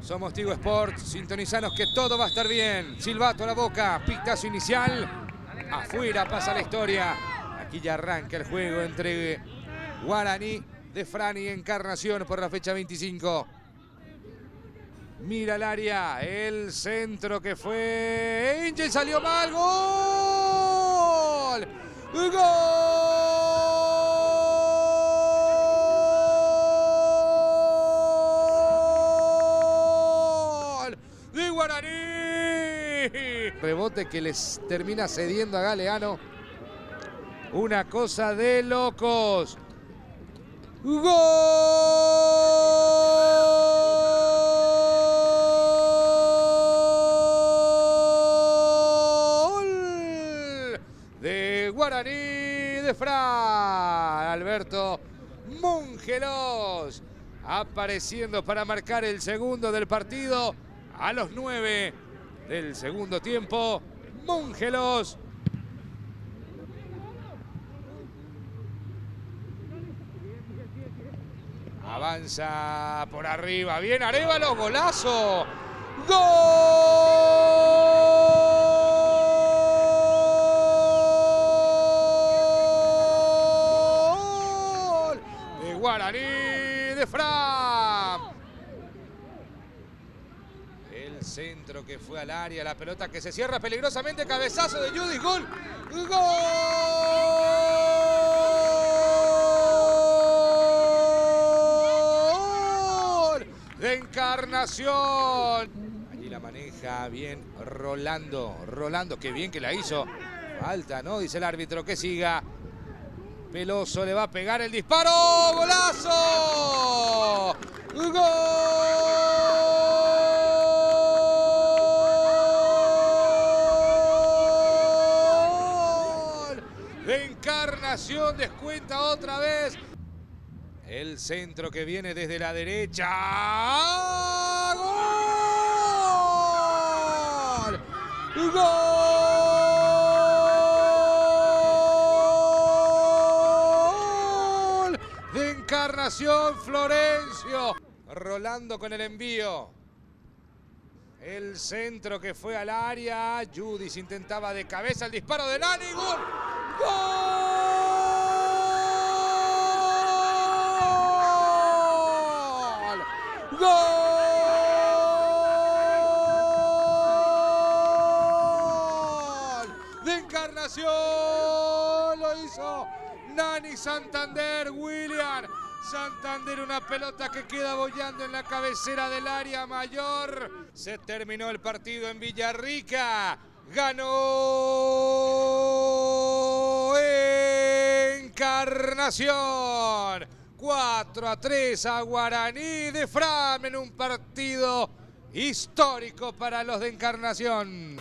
Somos Tigo Sports, sintonizanos que todo va a estar bien. Silbato a la boca, pitazo inicial. Afuera pasa la historia. Aquí ya arranca el juego entre Guaraní de Frani y Encarnación por la fecha 25. Mira el área, el centro que fue... Angel salió mal, ¡gol! ¡Gol! ¡De Guaraní! Rebote que les termina cediendo a Galeano. Una cosa de locos. ¡Gol! De Guaraní de Fran. Alberto Mongelos apareciendo para marcar el segundo del partido a los 9 del segundo tiempo. Mongelos. Avanza por arriba, bien Arévalo, golazo. ¡Gol! De Guaraní de Fran. El centro que fue al área, la pelota que se cierra peligrosamente, cabezazo de Judy, gol. ¡Gol! De Encarnación. Allí la maneja bien Rolando. Rolando, qué bien que la hizo. Falta, ¿no? Dice el árbitro que siga. Peloso le va a pegar el disparo. ¡Golazo! ¡Gol! De Encarnación descuenta otra vez. El centro que viene desde la derecha. ¡Gol! ¡Gol! De Encarnación, Florencio. Rolando con el envío. El centro que fue al área. Judis intentaba de cabeza el disparo de Nani. ¡Gol! ¡Gol! ¡Gol! De Encarnación lo hizo Nani Santander. William Santander, una pelota que queda boyando en la cabecera del área mayor. Se terminó el partido en Villarrica. Ganó Encarnación. 4-3 a Guaraní de Fran en un partido histórico para los de Encarnación.